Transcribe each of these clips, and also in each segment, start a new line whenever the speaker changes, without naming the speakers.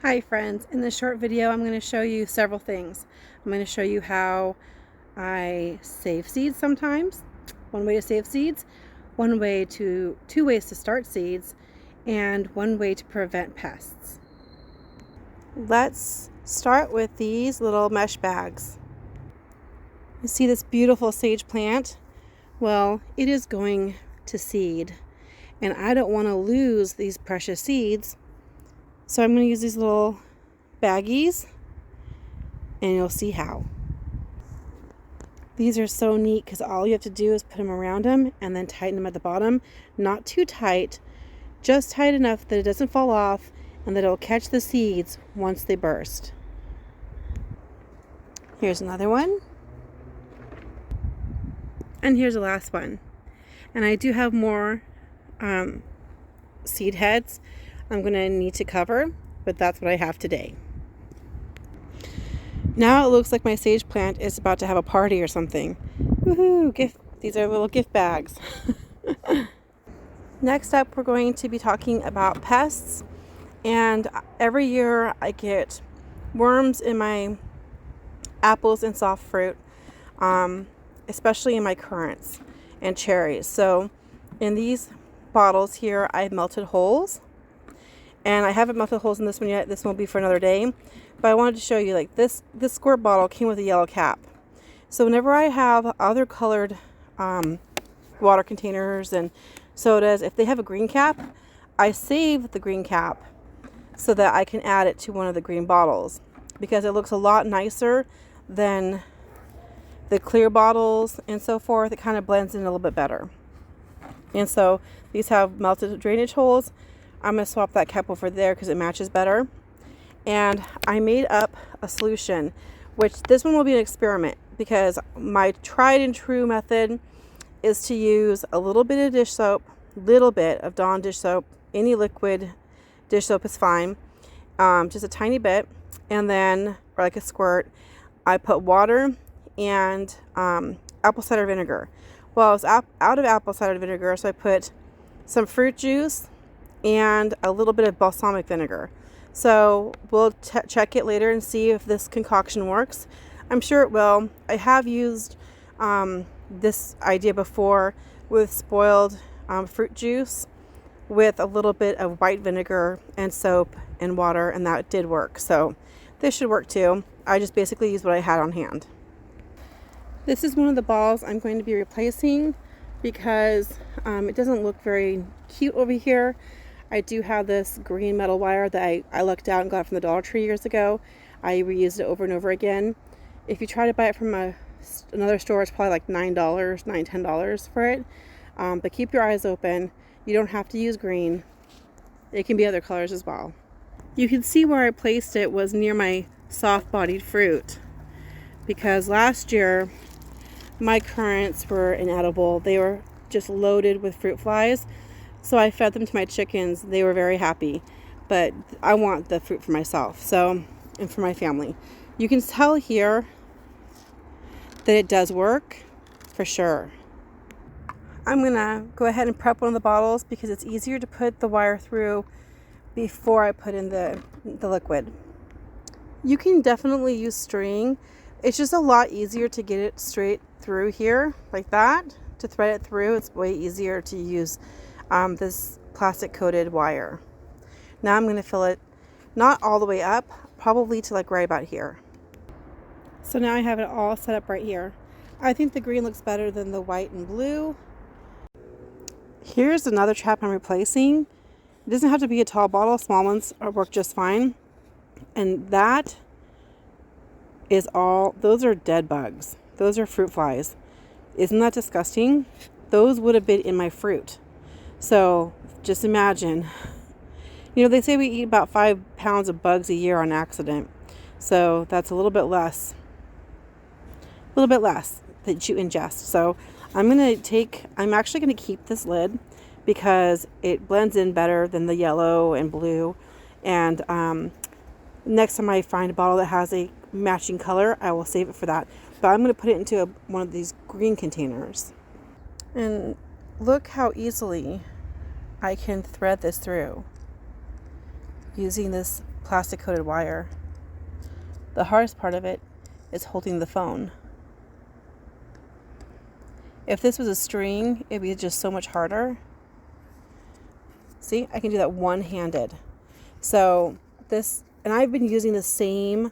Hi friends, in this short video I'm going to show you several things. I'm going to show you how I save seeds sometimes, one way to save seeds, two ways to start seeds, and one way to prevent pests. Let's start with these little mesh bags. You see this beautiful sage plant? Well, it is going to seed, and I don't want to lose these precious seeds. So I'm going to use these little baggies, and you'll see how. These are so neat because all you have to do is put them around them and then tighten them at the bottom. Not too tight, just tight enough that it doesn't fall off and that it'll catch the seeds once they burst. Here's another one. And here's the last one. And I do have more seed heads I'm going to need to cover, but that's what I have today. Now it looks like my sage plant is about to have a party or something. Woohoo! These are little gift bags. Next up, we're going to be talking about pests. And every year I get worms in my apples and soft fruit, especially in my currants and cherries. So in these bottles here, I've melted holes. And I haven't melted holes in this one yet. This one will be for another day. But I wanted to show you, like, this squirt bottle came with a yellow cap. So whenever I have other colored water containers and sodas, if they have a green cap, I save the green cap so that I can add it to one of the green bottles, because it looks a lot nicer than the clear bottles and so forth. It kind of blends in a little bit better. And so these have melted drainage holes. I'm going to swap that cap over there because it matches better. And I made up a solution, which this one will be an experiment, because my tried and true method is to use a little bit of dish soap, little bit of Dawn dish soap, any liquid dish soap is fine, just a tiny bit, and then, or like a squirt, I put water and apple cider vinegar. Well, I was out of apple cider vinegar, so I put some fruit juice and a little bit of balsamic vinegar. So we'll check it later and see if this concoction works. I'm sure it will. I have used this idea before with spoiled fruit juice with a little bit of white vinegar and soap and water, and that did work. So this should work too. I just basically used what I had on hand. This is one of the balls I'm going to be replacing because it doesn't look very cute over here. I do have this green metal wire that I lucked out and got from the Dollar Tree years ago. I reused it over and over again. If you try to buy it from another store, it's probably like $9, $10 for it. But keep your eyes open. You don't have to use green. It can be other colors as well. You can see where I placed it was near my soft-bodied fruit, because last year my currants were inedible. They were just loaded with fruit flies. So I fed them to my chickens. They were very happy, but I want the fruit for myself, and for my family. You can tell here that it does work for sure. I'm gonna go ahead and prep one of the bottles because it's easier to put the wire through before I put in the liquid. You can definitely use string. It's just a lot easier to get it straight through here like that. To thread it through, it's way easier to use this plastic coated wire. Now I'm going to fill it not all the way up, probably to like right about here. So now I have it all set up right here. I think the green looks better than the white and blue. Here's another trap I'm replacing. It doesn't have to be a tall bottle. Small ones work just fine. And that is all, those are dead bugs. Those are fruit flies. Isn't that disgusting? Those would have been in my fruit. So just imagine, they say we eat about 5 pounds of bugs a year on accident. So that's a little bit less that you ingest. So I'm actually going to keep this lid because it blends in better than the yellow and blue. And next time I find a bottle that has a matching color, I will save it for that. But I'm going to put it into one of these green containers. And look how easily I can thread this through using this plastic coated wire. The hardest part of it is holding the phone. If this was a string, it'd be just so much harder. See, I can do that one-handed. So this, and I've been using the same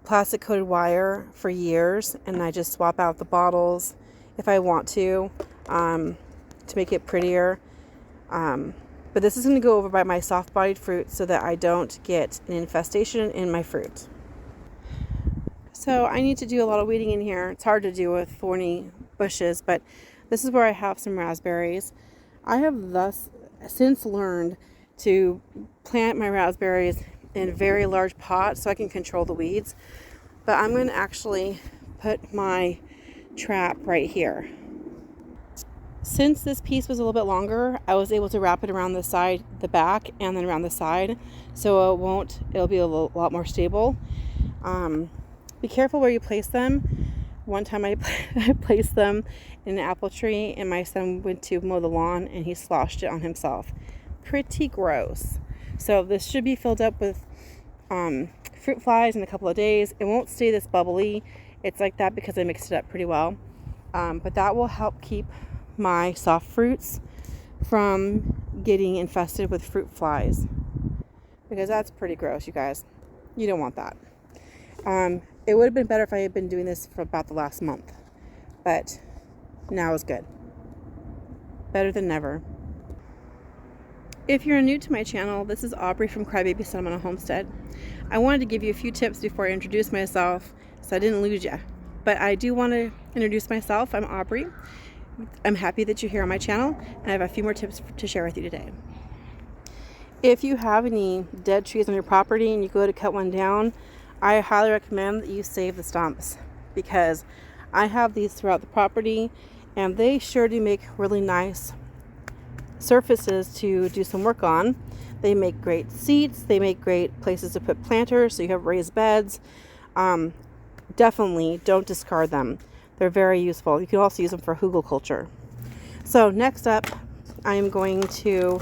plastic coated wire for years, and I just swap out the bottles if I want to make it prettier. But this is going to go over by my soft-bodied fruit so that I don't get an infestation in my fruit. So I need to do a lot of weeding in here. It's hard to do with thorny bushes, but this is where I have some raspberries. I have thus since learned to plant my raspberries in very large pots so I can control the weeds. But I'm going to actually put my trap right here. Since this piece was a little bit longer, I was able to wrap it around the side, the back, and then around the side, so it'll be a lot more stable. Be careful where you place them. One time I placed them in an apple tree, and my son went to mow the lawn and he sloshed it on himself. Pretty gross. So this should be filled up with fruit flies in a couple of days. It won't stay this bubbly. It's like that because I mixed it up pretty well. But that will help keep my soft fruits from getting infested with fruit flies, because that's pretty gross, you guys. You don't want that. It would have been better if I had been doing this for about the last month, but now is good. Better than never. If you're new to my channel, this is Aubrey from Crybaby Sentimental Homestead. I wanted to give you a few tips before I introduce myself so I didn't lose you. But I do want to introduce myself. I'm Aubrey. I'm happy that you're here on my channel, and I have a few more tips to share with you today. If you have any dead trees on your property and you go to cut one down, I highly recommend that you save the stumps, because I have these throughout the property and they sure do make really nice surfaces to do some work on. They make great seats, they make great places to put planters, so you have raised beds. Definitely don't discard them. They're very useful. You can also use them for frugal culture. So next up, I am going to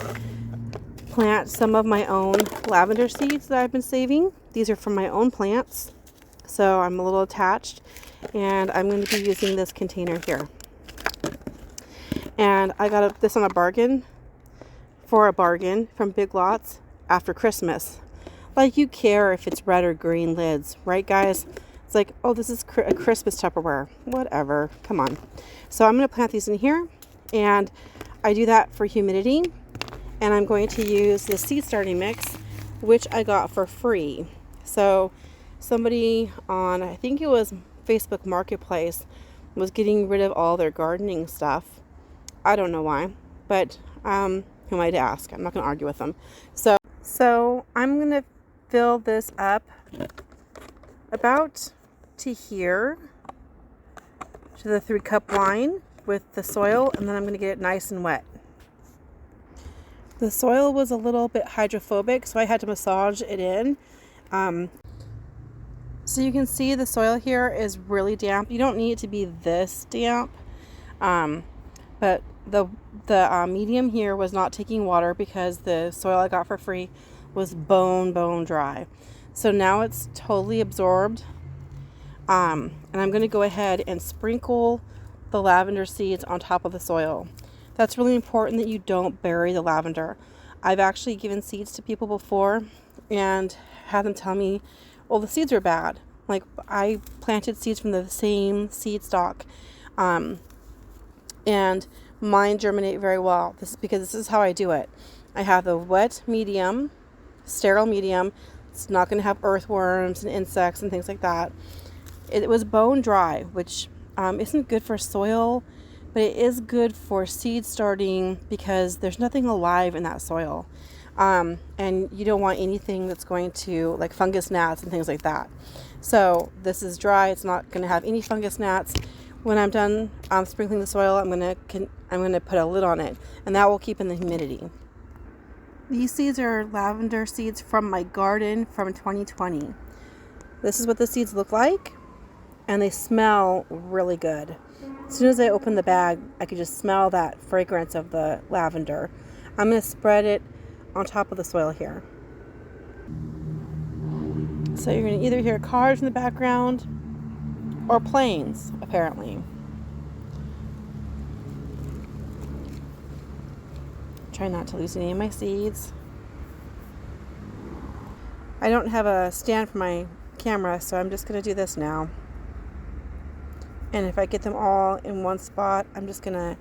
plant some of my own lavender seeds that I've been saving. These are from my own plants, so I'm a little attached, and I'm going to be using this container here. And I got this on a bargain from Big Lots after Christmas. Like, you care if it's red or green lids, right guys? It's like, oh, this is a Christmas Tupperware. Whatever, come on. So I'm going to plant these in here, and I do that for humidity. And I'm going to use the seed starting mix, which I got for free. So somebody on, I think it was Facebook Marketplace, was getting rid of all their gardening stuff. I don't know why, but who am I to ask? I'm not going to argue with them. So I'm going to fill this up about to here, to the 3-cup line with the soil, and then I'm going to get it nice and wet. The soil was a little bit hydrophobic, so I had to massage it in. So you can see the soil here is really damp. You don't need it to be this damp, but the medium here was not taking water because the soil I got for free was bone dry. So now it's totally absorbed, and I'm going to go ahead and sprinkle the lavender seeds on top of the soil. That's really important that you don't bury the lavender. I've actually given seeds to people before and had them tell me, well, the seeds are bad. Like, I planted seeds from the same seed stock, and mine germinate very well. This is because this is how I do it. I have the wet medium, sterile medium. It's not going to have earthworms and insects and things like that. It was bone dry, which isn't good for soil, but it is good for seed starting because there's nothing alive in that soil. And you don't want anything that's going to, like, fungus gnats and things like that. So this is dry. It's not going to have any fungus gnats. When I'm done sprinkling the soil, I'm going to put a lid on it, and that will keep in the humidity. These seeds are lavender seeds from my garden from 2020. This is what the seeds look like, and they smell really good. As soon as I open the bag, I could just smell that fragrance of the lavender. I'm going to spread it on top of the soil here. So you're going to either hear cars in the background or planes, apparently. Try not to lose any of my seeds. I don't have a stand for my camera, so I'm just going to do this now. And if I get them all in one spot, I'm just going to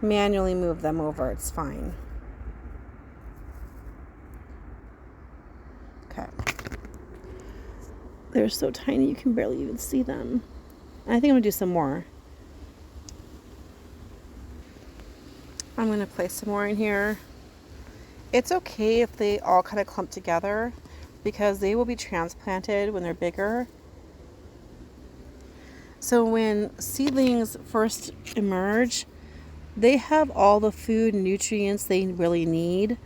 manually move them over. It's fine. Okay. They're so tiny you can barely even see them. And I think I'm going to do some more. I'm going to place some more in here. It's okay if they all kind of clump together because they will be transplanted when they're bigger. So when seedlings first emerge, they have all the food and nutrients they really need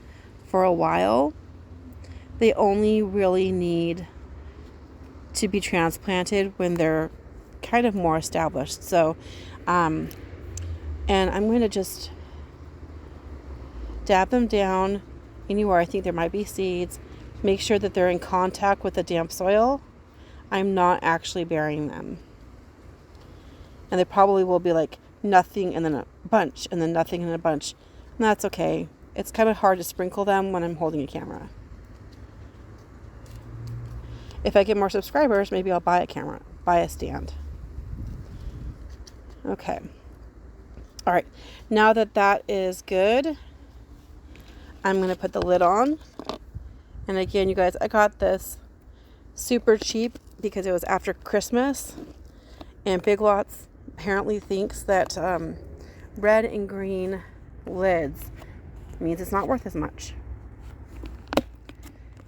for a while. They only really need to be transplanted when they're kind of more established. So, and I'm going to just dab them down anywhere I think there might be seeds. Make sure that they're in contact with the damp soil. I'm not actually burying them. And they probably will be like nothing and then a bunch and then nothing and a bunch. And that's okay. It's kind of hard to sprinkle them when I'm holding a camera. If I get more subscribers, maybe I'll buy a stand. Okay. All right. Now that is good, I'm going to put the lid on. And again, you guys, I got this super cheap because it was after Christmas. And Big Lots apparently thinks that red and green lids means it's not worth as much.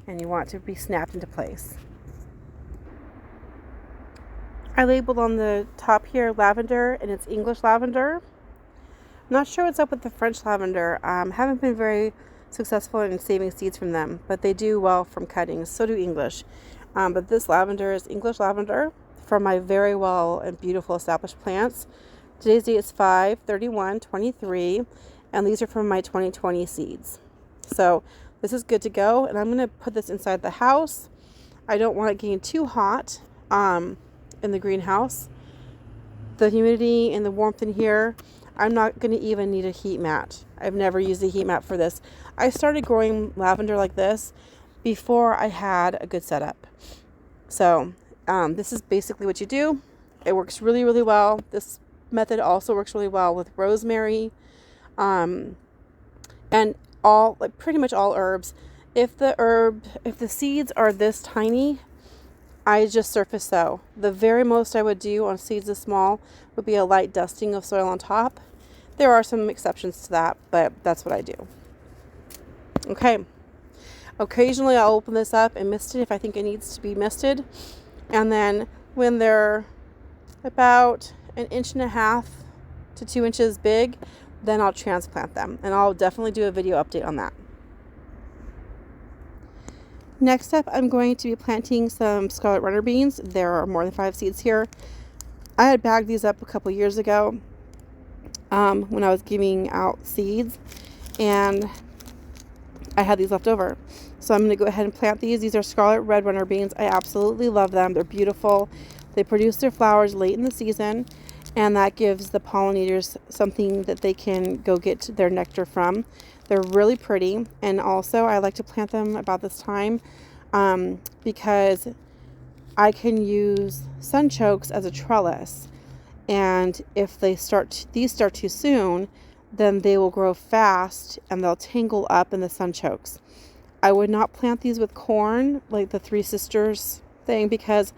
And you want it to be snapped into place. I labeled on the top here lavender, and it's English lavender. I'm not sure what's up with the French lavender. Haven't been very successful in saving seeds from them, but they do well from cuttings. So do English. But this lavender is English lavender from my very well and beautiful established plants. Today's date is 5/31/23, and these are from my 2020 seeds. So this is good to go, and I'm going to put this inside the house. I don't want it getting too hot in the greenhouse. The humidity and the warmth in here, I'm not going to even need a heat mat. I've never used a heat mat for this. I started growing lavender like this before I had a good setup. So this is basically what you do. It works really, really well. This method also works really well with rosemary and pretty much all herbs. If the seeds are this tiny, I just surface sow. The very most I would do on seeds this small would be a light dusting of soil on top. There are some exceptions to that, but that's what I do. Okay. Occasionally I'll open this up and mist it if I think it needs to be misted. And then when they're about 1.5 to 2 inches big, then I'll transplant them. And I'll definitely do a video update on that. Next up, I'm going to be planting some scarlet runner beans. There are more than 5 seeds here. I had bagged these up a couple years ago when I was giving out seeds, and I had these left over. So I'm going to go ahead and plant these. These are scarlet red runner beans. I absolutely love them. They're beautiful. They produce their flowers late in the season, and that gives the pollinators something that they can go get their nectar from. They're really pretty, and also I like to plant them about this time because I can use sunchokes as a trellis, and if these start too soon, then they will grow fast and they'll tangle up in the sunchokes. I would not plant these with corn like the Three Sisters thing, because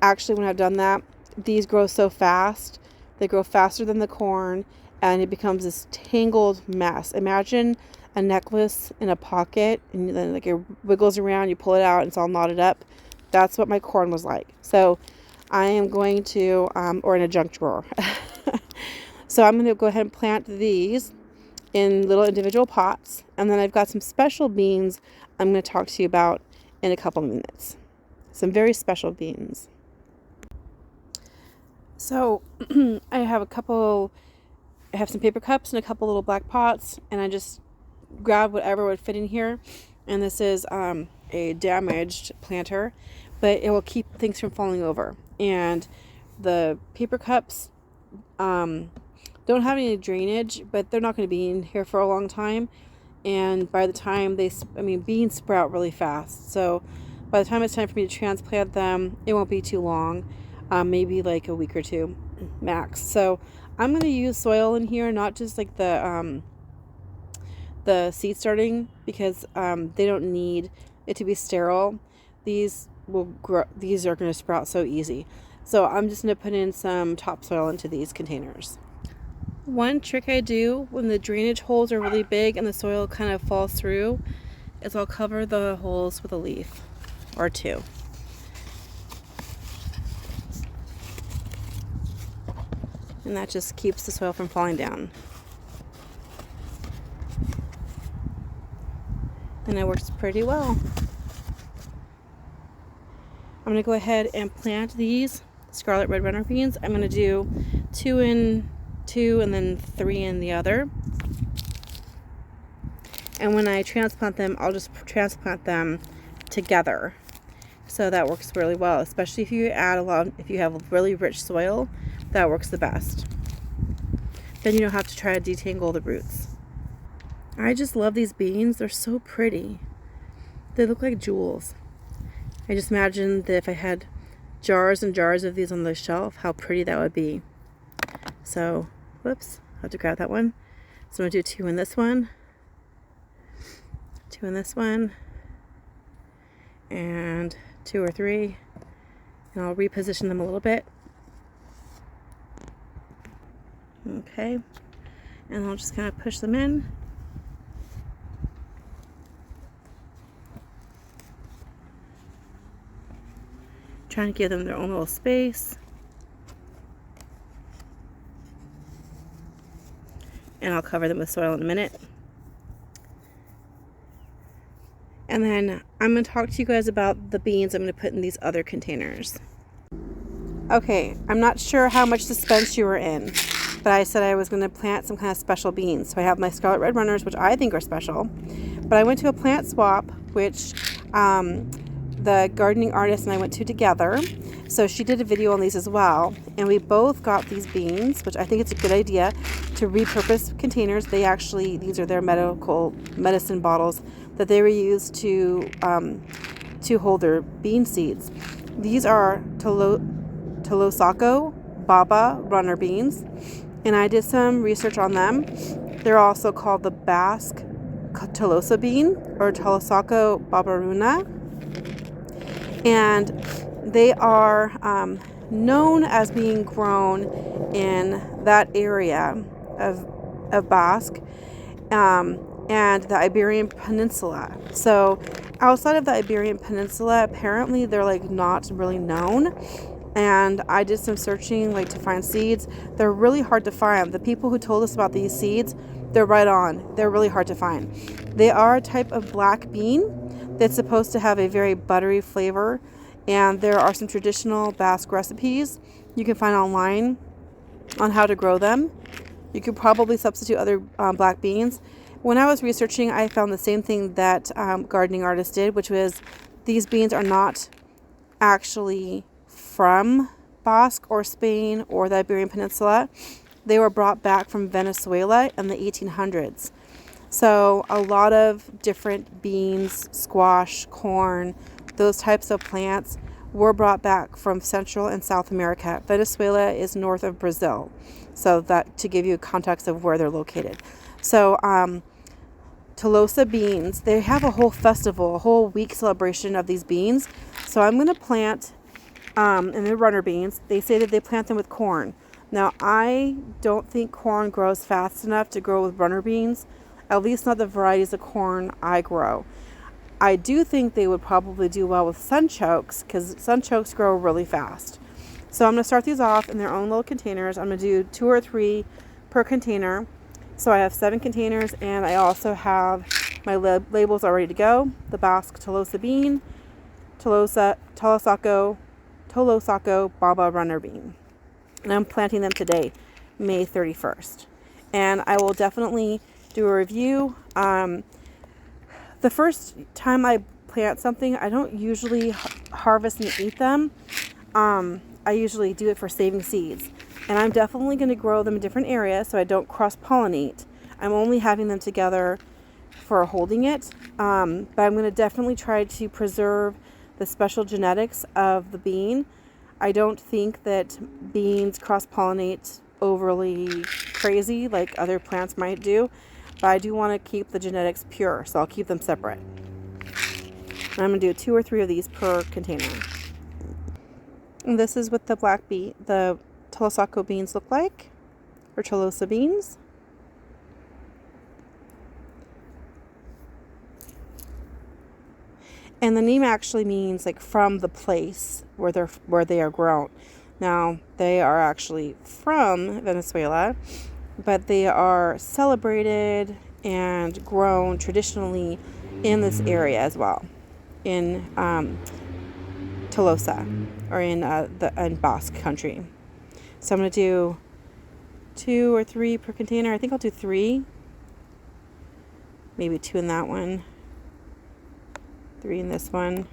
actually when I've done that, these grow so fast. They grow faster than the corn, and it becomes this tangled mess. Imagine a necklace in a pocket, and then like it wiggles around, you pull it out, and it's all knotted up. That's what my corn was like. So I am going to, or in a junk drawer. So I'm going to go ahead and plant these in little individual pots. And then I've got some special beans I'm going to talk to you about in a couple minutes. Some very special beans. So I have some paper cups and a couple little black pots, and I just grabbed whatever would fit in here. And this is a damaged planter, but it will keep things from falling over. And the paper cups don't have any drainage, but they're not going to be in here for a long time. And by the time beans sprout really fast. So by the time it's time for me to transplant them, it won't be too long, maybe like a week or two max. So I'm going to use soil in here, not just like the seed starting, because they don't need it to be sterile. These will grow. These are going to sprout so easy. So I'm just going to put in some topsoil into these containers. One trick I do when the drainage holes are really big and the soil kind of falls through is I'll cover the holes with a leaf or two. And that just keeps the soil from falling down. And it works pretty well. I'm going to go ahead and plant these scarlet red runner beans. I'm going to do 2 in 2 and then 3 in the other. And when I transplant them, I'll just transplant them together. So that works really well, especially if you if you have really rich soil, that works the best. Then you don't have to try to detangle the roots. I just love these beans. They're so pretty. They look like jewels. I just imagine that if I had jars and jars of these on the shelf, how pretty that would be. So, whoops, I have to grab that one. So I'm going to do 2 in this one, 2 in this one, and 2 or 3. And I'll reposition them a little bit. Okay. And I'll just kind of push them in. Trying to give them their own little space. And I'll cover them with soil in a minute. And then I'm going to talk to you guys about the beans I'm going to put in these other containers. Okay, I'm not sure how much suspense you were in, but I said I was going to plant some kind of special beans. So I have my scarlet red runners, which I think are special. But I went to a plant swap, which the gardening artist and I went to together. So she did a video on these as well. And we both got these beans, which I think it's a good idea to repurpose containers. These are their medicine bottles that they were used to hold their bean seeds. These are Tolosako Baba runner beans. And I did some research on them. They're also called the Basque Tolosa bean or Tolosako Babaruna. And they are known as being grown in that area of Basque and the Iberian Peninsula. So outside of the Iberian Peninsula, apparently they're like not really known. And I did some searching to find seeds. They're really hard to find. The people who told us about these seeds, they're right on. They're really hard to find. They are a type of black bean that's supposed to have a very buttery flavor. And there are some traditional Basque recipes you can find online on how to grow them. You could probably substitute other black beans. When I was researching, I found the same thing that gardening artist did, which was these beans are not actually from Basque or Spain or the Iberian Peninsula. They were brought back from Venezuela in the 1800s. So a lot of different beans, squash, corn, those types of plants were brought back from Central and South America. Venezuela is north of Brazil. So that to give you a context of where they're located. So Tolosa beans, they have a whole festival, a whole week celebration of these beans. So I'm going to plant, and they're runner beans. They say that they plant them with corn. Now, I don't think corn grows fast enough to grow with runner beans, at least not the varieties of corn I grow. I do think they would probably do well with sunchokes because sunchokes grow really fast. So I'm going to start these off in their own little containers. I'm going to do 2 or 3 per container. So I have 7 containers, and I also have my labels all ready to go. The Basque Tolosa bean, Tolosako Baba runner bean. And I'm planting them today, May 31st. And I will definitely do a review. the first time I plant something, I don't usually harvest and eat them. I usually do it for saving seeds. And I'm definitely going to grow them in different areas so I don't cross-pollinate. I'm only having them together for holding it. But I'm going to definitely try to preserve the special genetics of the bean. I don't think that beans cross-pollinate overly crazy like other plants might do. But I do want to keep the genetics pure, so I'll keep them separate. And I'm going to do 2 or 3 of these per container. And this is what the black bean, the Tolosaco beans look like, or Tolosa beans. And the name actually means like from the place where they are grown. Now, they are actually from Venezuela, but they are celebrated and grown traditionally in this area as well, in Tolosa, or in Basque country. So I'm going to do 2 or 3 per container. I think I'll do 3. Maybe 2 in that one. 3 in this one.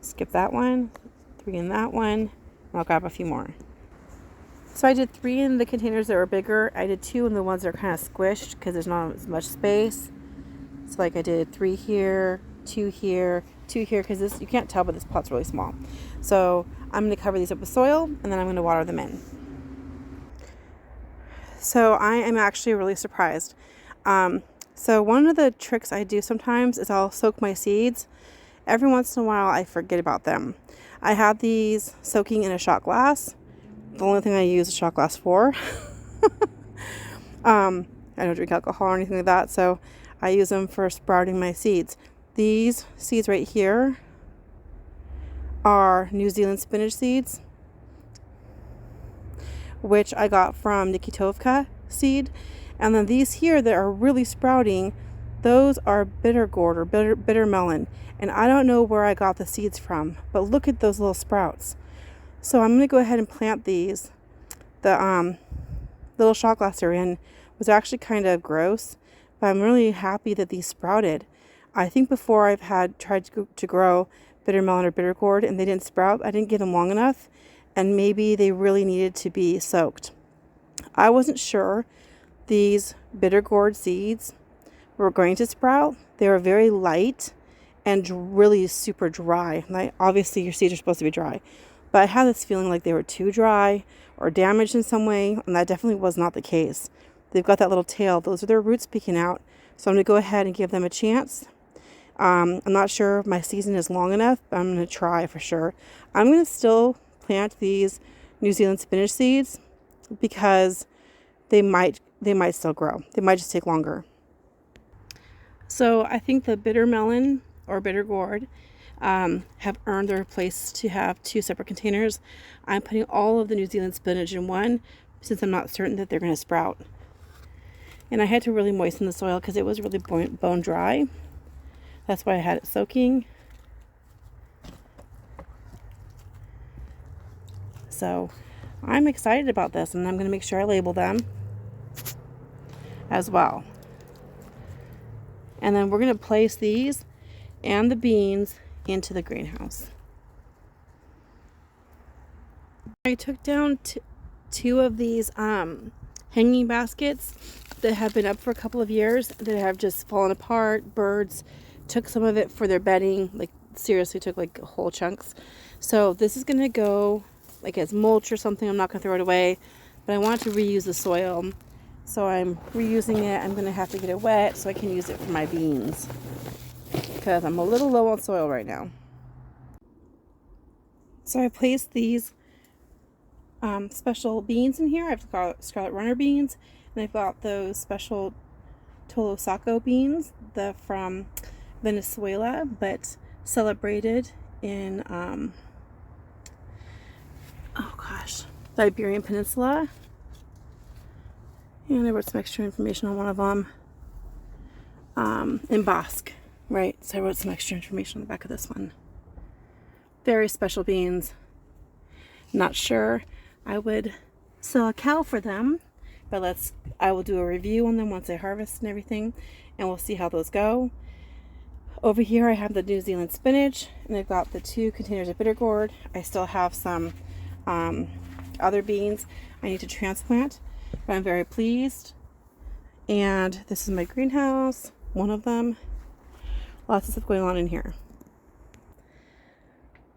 Skip that one. 3 in that one. And I'll grab a few more. So I did 3 in the containers that were bigger. I did 2 in the ones that are kind of squished because there's not as much space. So like I did 3 here, 2 here, 2 here, because this, you can't tell, but this pot's really small. So I'm going to cover these up with soil, and then I'm going to water them in. So I am actually really surprised. So one of the tricks I do sometimes is I'll soak my seeds. Every once in a while I forget about them. I have these soaking in a shot glass. The only thing I use a shot glass for. I don't drink alcohol or anything like that, so I use them for sprouting my seeds. These seeds right here are New Zealand spinach seeds, which I got from Nikitovka seed. And then these here that are really sprouting, those are bitter gourd or bitter melon. And I don't know where I got the seeds from, but look at those little sprouts. So I'm going to go ahead and plant these. The little shot glass they're in was actually kind of gross, but I'm really happy that these sprouted. I think before I've tried to grow bitter melon or bitter gourd and they didn't sprout. I didn't give them long enough, and maybe they really needed to be soaked. I wasn't sure these bitter gourd seeds were going to sprout. They were very light and really super dry. Like, obviously your seeds are supposed to be dry, but I had this feeling like they were too dry or damaged in some way, and that definitely was not the case. They've got that little tail. Those are their roots peeking out. So I'm going to go ahead and give them a chance. I'm not sure if my season is long enough, but I'm going to try for sure. I'm going to still plant these New Zealand spinach seeds because they might still grow. They might just take longer. So I think the bitter melon or bitter gourd have earned their place to have 2 separate containers. I'm putting all of the New Zealand spinach in one since I'm not certain that they're going to sprout. And I had to really moisten the soil because it was really bone dry. That's why I had it soaking. So I'm excited about this, and I'm going to make sure I label them as well. And then we're going to place these and the beans into the greenhouse. I took down 2 of these hanging baskets that have been up for a couple of years that have just fallen apart. Birds took some of it for their bedding, like seriously took like whole chunks. So this is going to go like as mulch or something. I'm not going to throw it away, but I want to reuse the soil. So I'm reusing it. I'm going to have to get it wet so I can use it for my beans because I'm a little low on soil right now. So I placed these special beans in here. I've got scarlet runner beans, and I've got those special Tolosaco beans, from Venezuela, but celebrated in the Iberian Peninsula. And I wrote some extra information on one of them in Basque, right? So I wrote some extra information on the back of this one. Very special beans. Not sure I would sell a cow for them But I will do a review on them once I harvest and everything, and we'll see how those go. Over here I have the New Zealand spinach, and I've got the 2 containers of bitter gourd. I still have some other beans I need to transplant, but I'm very pleased. And this is my greenhouse, one of them. Lots of stuff going on in here.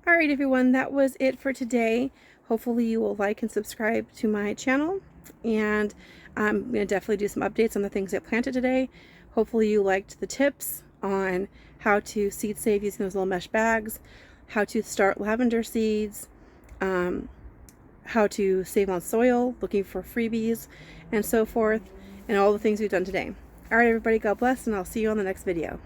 Alright everyone, that was it for today. Hopefully you will like and subscribe to my channel, and I'm going to definitely do some updates on the things I planted today. Hopefully you liked the tips on how to seed save using those little mesh bags, how to start lavender seeds, how to save on soil, looking for freebies, and so forth, and all the things we've done today. Alright everybody, God bless, and I'll see you on the next video.